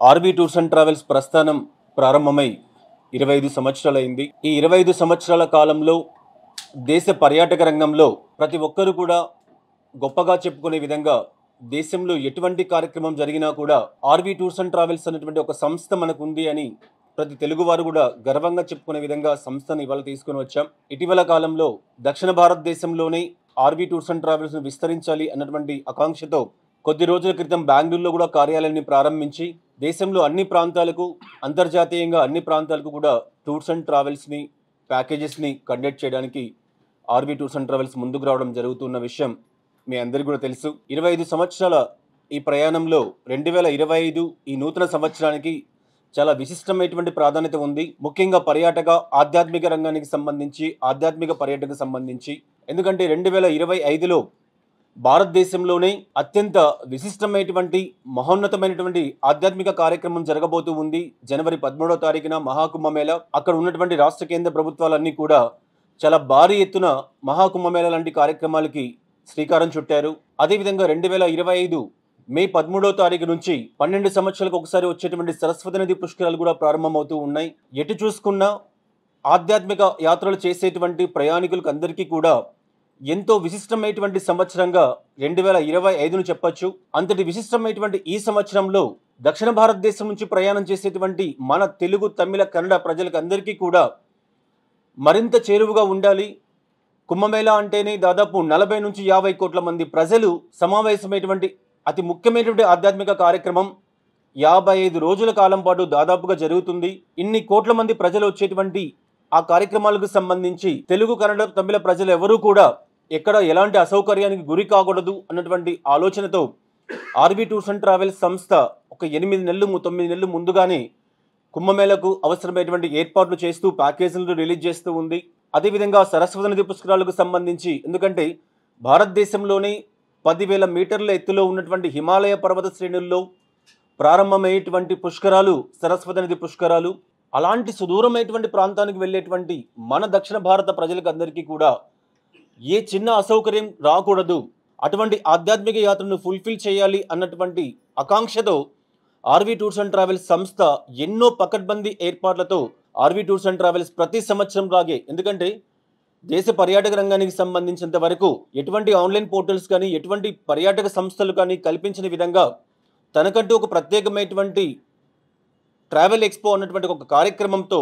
RB tours and travels ప్రస్థానం ప్రారంభమై 25 సంవత్సరాలైంది. ఈ 25 సంవత్సరాల కాలంలో దేశ పర్యాటక రంగంలో ప్రతి ఒక్కరూ కూడా గొప్పగా చెప్పుకునే విధంగా దేశంలో ఎటువంటి కార్యక్రమం జరిగినా కూడా ఆర్బీ టూర్స్ అండ్ ట్రావెల్స్ అనేటువంటి ఒక సంస్థ మనకు ఉంది అని ప్రతి తెలుగువారు కూడా గర్వంగా చెప్పుకునే విధంగా సంస్థను ఇవాళ తీసుకుని వచ్చాం. ఇటీవల కాలంలో దక్షిణ భారతదేశంలోనే ఆర్బీ టూర్స్ అండ్ ట్రావెల్స్ను విస్తరించాలి అన్నటువంటి ఆకాంక్షతో కొద్ది రోజుల క్రితం బెంగళూరులో కూడా కార్యాలయాన్ని ప్రారంభించి దేశంలో అన్ని ప్రాంతాలకు అంతర్జాతీయంగా అన్ని ప్రాంతాలకు కూడా టూర్స్ అండ్ ట్రావెల్స్ని ప్యాకేజెస్ని కండక్ట్ చేయడానికి ఆర్బీ టూర్స్ అండ్ ట్రావెల్స్ ముందుకు రావడం జరుగుతున్న విషయం మీ అందరికీ కూడా తెలుసు. 25 సంవత్సరాల ఈ ప్రయాణంలో 2025 ఈ నూతన సంవత్సరానికి చాలా విశిష్టమైనటువంటి ప్రాధాన్యత ఉంది. ముఖ్యంగా పర్యాటక ఆధ్యాత్మిక రంగానికి సంబంధించి ఆధ్యాత్మిక పర్యాటక సంబంధించి ఎందుకంటే 2025లో భారతదేశంలోనే అత్యంత విశిష్టమైనటువంటి మహోన్నతమైనటువంటి ఆధ్యాత్మిక కార్యక్రమం జరగబోతూ ఉంది. జనవరి 13వ తారీఖున మహాకుంభమేళ. అక్కడ ఉన్నటువంటి రాష్ట్ర కేంద్ర ప్రభుత్వాలన్నీ కూడా చాలా భారీ ఎత్తున మహాకుంభమేళ లాంటి కార్యక్రమాలకి శ్రీకారం చుట్టారు. అదేవిధంగా 2025 మే 13వ తారీఖు నుంచి 12 సంవత్సరాలకు ఒకసారి వచ్చేటువంటి సరస్వతి నది పుష్కరాలు కూడా ప్రారంభమవుతూ ఉన్నాయి. ఎటు చూసుకున్నా ఆధ్యాత్మిక యాత్రలు చేసేటువంటి ప్రయాణికులకు అందరికీ కూడా ఎంతో విశిష్టమైనటువంటి సంవత్సరంగా 2025ను చెప్పొచ్చు. అంతటి విశిష్టమైనటువంటి ఈ సంవత్సరంలో దక్షిణ భారతదేశం నుంచి ప్రయాణం చేసేటువంటి మన తెలుగు, తమిళ, కన్నడ ప్రజలకు అందరికీ కూడా మరింత చేరువుగా ఉండాలి. కుంభమేళా అంటేనే దాదాపు 40 నుంచి 50 కోట్ల మంది ప్రజలు సమావేశమైనటువంటి అతి ముఖ్యమైనటువంటి ఆధ్యాత్మిక కార్యక్రమం 55 రోజుల కాలం పాటు దాదాపుగా జరుగుతుంది. ఇన్ని కోట్ల మంది ప్రజలు వచ్చేటువంటి ఆ కార్యక్రమాలకు సంబంధించి తెలుగు, కన్నడ, తమిళ ప్రజలు ఎవరూ కూడా ఎక్కడ ఎలాంటి అసౌకర్యానికి గురి కాకూడదు అన్నటువంటి ఆలోచనతో ఆర్బీ టూర్స్ అండ్ ట్రావెల్స్ సంస్థ ఒక 8 నెలలు 9 నెలలు ముందుగానే కుంభమేళకు అవసరమైనటువంటి ఏర్పాట్లు చేస్తూ ప్యాకేజీలను రిలీజ్ చేస్తూ ఉంది. అదేవిధంగా సరస్వతి నది పుష్కరాలకు సంబంధించి ఎందుకంటే భారతదేశంలోనే 10,000 మీటర్ల ఎత్తులో ఉన్నటువంటి హిమాలయ పర్వత శ్రేణుల్లో ప్రారంభమయ్యేటువంటి పుష్కరాలు సరస్వతి నది పుష్కరాలు. అలాంటి సుదూరమైనటువంటి ప్రాంతానికి వెళ్ళేటువంటి మన దక్షిణ భారత ప్రజలకు అందరికీ కూడా ఏ చిన్న అసౌకర్యం రాకూడదు, అటువంటి ఆధ్యాత్మిక యాత్రను ఫుల్ఫిల్ చేయాలి అన్నటువంటి ఆకాంక్షతో ఆర్బీ టూర్స్ అండ్ ట్రావెల్స్ సంస్థ ఎన్నో పకడ్బందీ ఏర్పాట్లతో ఆర్బీ టూర్స్ అండ్ ట్రావెల్స్ ప్రతి సంవత్సరం లాగే ఎందుకంటే దేశ పర్యాటక రంగానికి సంబంధించినంత వరకు ఎటువంటి ఆన్లైన్ పోర్టల్స్ కానీ ఎటువంటి పర్యాటక సంస్థలు కానీ కల్పించిన విధంగా తనకంటూ ఒక ప్రత్యేకమైనటువంటి ట్రావెల్ ఎక్స్పో అన్నటువంటి ఒక కార్యక్రమంతో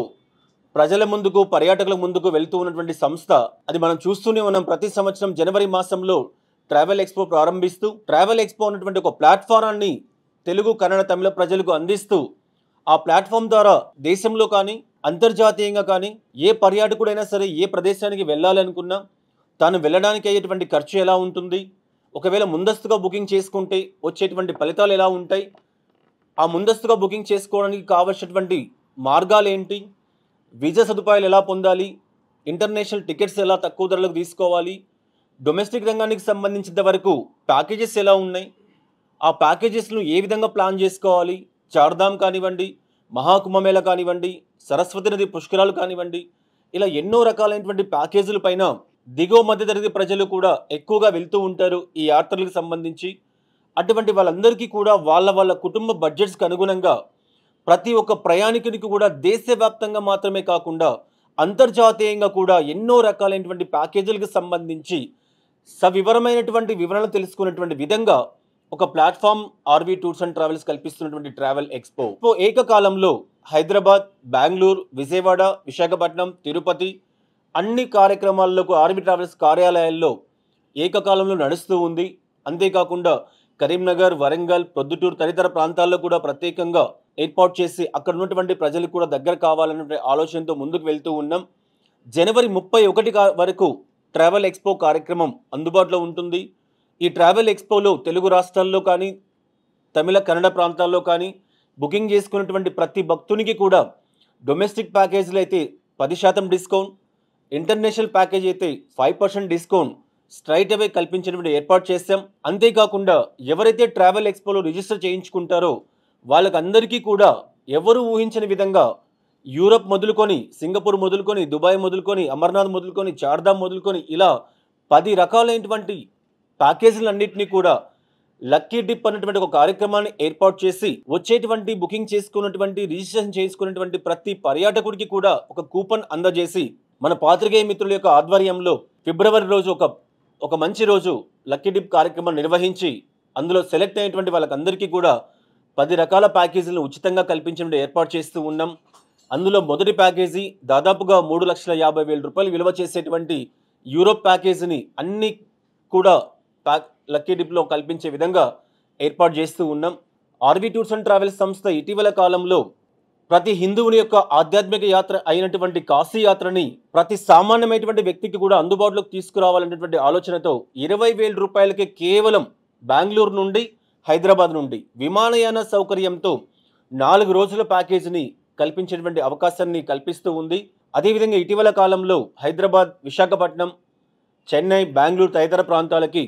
ప్రజల ముందుకు, పర్యాటకుల ముందుకు వెళ్తూ ఉన్నటువంటి సంస్థ. అది మనం చూస్తూనే ఉన్నాం. ప్రతి సంవత్సరం జనవరి మాసంలో ట్రావెల్ ఎక్స్పో ప్రారంభిస్తూ ట్రావెల్ ఎక్స్పో అన్నటువంటి ఒక ప్లాట్ఫారాన్ని తెలుగు, కన్నడ, తమిళ ప్రజలకు అందిస్తూ ఆ ప్లాట్ఫామ్ ద్వారా దేశంలో కానీ అంతర్జాతీయంగా కానీ ఏ పర్యాటకుడైనా సరే ఏ ప్రదేశానికి వెళ్ళాలనుకున్నా తాను వెళ్ళడానికి అయ్యేటువంటి ఖర్చు ఎలా ఉంటుంది, ఒకవేళ ముందస్తుగా బుకింగ్ చేసుకుంటే వచ్చేటువంటి ఫలితాలు ఎలా ఉంటాయి, ఆ ముందస్తుగా బుకింగ్ చేసుకోవడానికి కావలసినటువంటి మార్గాలు ఏంటి, వీసా సదుపాయాలు ఎలా పొందాలి, ఇంటర్నేషనల్ టికెట్స్ ఎలా తక్కువ ధరలకు తీసుకోవాలి, డొమెస్టిక్ రంగానికి సంబంధించినంత వరకు ప్యాకేజెస్ ఎలా ఉన్నాయి, ఆ ప్యాకేజెస్ను ఏ విధంగా ప్లాన్ చేసుకోవాలి, చార్ధామ్ కానివ్వండి, మహాకుంభమేళ కానివ్వండి, సరస్వతి నది పుష్కరాలు కానివ్వండి, ఇలా ఎన్నో రకాలైనటువంటి ప్యాకేజీల పైన దిగువ మధ్యతరగతి ప్రజలు కూడా ఎక్కువగా వెళ్తూ ఉంటారు ఈ యాత్రలకు సంబంధించి. అటువంటి వాళ్ళందరికీ కూడా వాళ్ళ కుటుంబ బడ్జెట్స్కి అనుగుణంగా ప్రతి ఒక్క ప్రయాణికునికి కూడా దేశవ్యాప్తంగా మాత్రమే కాకుండా అంతర్జాతీయంగా కూడా ఎన్నో రకాలైనటువంటి ప్యాకేజీలకు సంబంధించి సవివరమైనటువంటి వివరణలు తెలుసుకున్నటువంటి విధంగా ఒక platform RB tours and travels కల్పిస్తున్నటువంటి ట్రావెల్ ఎక్స్పో ఏకకాలంలో హైదరాబాద్, బెంగళూరు, విజయవాడ, విశాఖపట్నం, తిరుపతి అన్ని కార్యక్రమాలకు ఆర్బీ ట్రావెల్స్ కార్యాలయాల్లో ఏకకాలంలో నడుస్తూ ఉంది. అంతేకాకుండా కరీంనగర్, వరంగల్, ప్రొద్దుటూరు తదితర ప్రాంతాల్లో కూడా ప్రత్యేకంగా ఏర్పాటు చేసి అక్కడ ఉన్నటువంటి ప్రజలకు కూడా దగ్గర కావాలనే ఆలోచనతో ముందుకు వెళ్తూ ఉన్నాం. జనవరి 31 వరకు ట్రావెల్ ఎక్స్పో కార్యక్రమం అందుబాటులో ఉంటుంది. ఈ ట్రావెల్ ఎక్స్పోలో తెలుగు రాష్ట్రాల్లో కానీ తమిళ, కన్నడ ప్రాంతాల్లో కానీ బుకింగ్ చేసుకున్నటువంటి ప్రతి భక్తునికి కూడా డొమెస్టిక్ ప్యాకేజీలు అయితే 10% డిస్కౌంట్, ఇంటర్నేషనల్ ప్యాకేజ్ అయితే 5% డిస్కౌంట్ స్ట్రైట్ అవే కల్పించినటువంటి ఏర్పాటు చేశాం. అంతేకాకుండా ఎవరైతే ట్రావెల్ ఎక్స్పోలో రిజిస్టర్ చేయించుకుంటారో వాళ్ళకందరికీ కూడా ఎవరు ఊహించని విధంగా యూరప్ మొదలుకొని, సింగపూర్ మొదలుకొని, దుబాయ్ మొదలుకొని, అమర్నాథ్ మొదలుకొని, చార్ధామ్ మొదలుకొని ఇలా 10 రకాలైనటువంటి ప్యాకేజీలన్నింటినీ కూడా లక్కీ డిప్ అన్నటువంటి ఒక కార్యక్రమాన్ని ఏర్పాటు చేసి వచ్చేటువంటి బుకింగ్ చేసుకున్నటువంటి రిజిస్ట్రేషన్ చేసుకున్నటువంటి ప్రతి పర్యాటకుడికి కూడా ఒక కూపన్ అందజేసి మన పాత్రికేయ మిత్రుల యొక్క ఆధ్వర్యంలో ఫిబ్రవరి రోజు ఒక మంచి రోజు లక్కీ డిప్ కార్యక్రమం నిర్వహించి అందులో సెలెక్ట్ అయినటువంటి వాళ్ళకందరికీ కూడా 10 రకాల ప్యాకేజీలను ఉచితంగా కల్పించడం ఏర్పాటు చేస్తూ ఉన్నాం. అందులో మొదటి ప్యాకేజీ దాదాపుగా 3,50,000 రూపాయలు విలువ చేసేటువంటి యూరోప్ ప్యాకేజీని అన్ని కూడా లక్కీ డిప్లో కల్పించే విధంగా ఏర్పాటు చేస్తూ ఉన్నాం. ఆర్వి టూర్స్ అండ్ ట్రావెల్స్ సంస్థ ఇటీవల కాలంలో ప్రతి హిందువుని యొక్క ఆధ్యాత్మిక యాత్ర అయినటువంటి కాశీ యాత్రని ప్రతి సామాన్యమైనటువంటి వ్యక్తికి కూడా అందుబాటులోకి తీసుకురావాలనేటువంటి ఆలోచనతో 20,000 రూపాయలకే కేవలం బెంగళూరు నుండి హైదరాబాద్ నుండి విమానయాన సౌకర్యంతో 4 రోజుల ప్యాకేజీని కల్పించేటువంటి అవకాశాన్ని కల్పిస్తూ ఉంది. అదేవిధంగా ఇటీవల కాలంలో హైదరాబాద్, విశాఖపట్నం, చెన్నై, బెంగళూరు తదితర ప్రాంతాలకి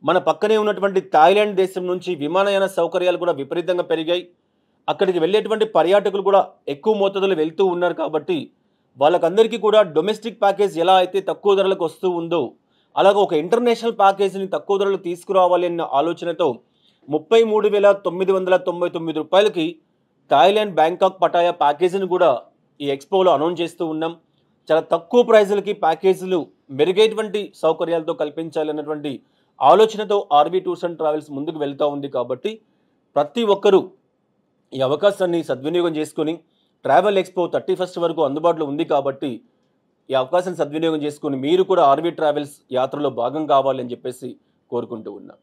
మన పక్కనే ఉన్నటువంటి థాయిలాండ్ దేశం నుంచి విమానయాన సౌకర్యాలు కూడా విపరీతంగా పెరిగాయి. అక్కడికి వెళ్ళేటువంటి పర్యాటకులు కూడా ఎక్కువ మోతాదులో వెళ్తూ ఉన్నారు. కాబట్టి వాళ్ళకందరికీ కూడా డొమెస్టిక్ ప్యాకేజ్ ఎలా అయితే తక్కువ ధరలకు వస్తూ ఉందో అలాగే ఒక ఇంటర్నేషనల్ ప్యాకేజీని తక్కువ ధరలు తీసుకురావాలి అన్న ఆలోచనతో 33,999 రూపాయలకి థాయిలాండ్, బ్యాంకాక్, పటాయా ప్యాకేజీని కూడా ఈ ఎక్స్పోలో అనౌన్స్ చేస్తూ ఉన్నాం. చాలా తక్కువ ప్రైజులకి ప్యాకేజీలు మెరుగైనటువంటి సౌకర్యాలతో కల్పించాలన్నటువంటి ఆలోచనతో ఆర్వి టూర్స్ అండ్ ట్రావెల్స్ ముందుకు వెళ్తూ ఉంది. కాబట్టి ప్రతి ఒక్కరూ ఈ అవకాశాన్ని సద్వినియోగం చేసుకొని ట్రావెల్ ఎక్స్పో 31st వరకు అందుబాటులో ఉంది. కాబట్టి ఈ అవకాశాన్ని సద్వినియోగం చేసుకొని మీరు కూడా ఆర్వి ట్రావెల్స్ యాత్రలో భాగం కావాలని చెప్పేసి కోరుకుంటూ ఉన్నాం.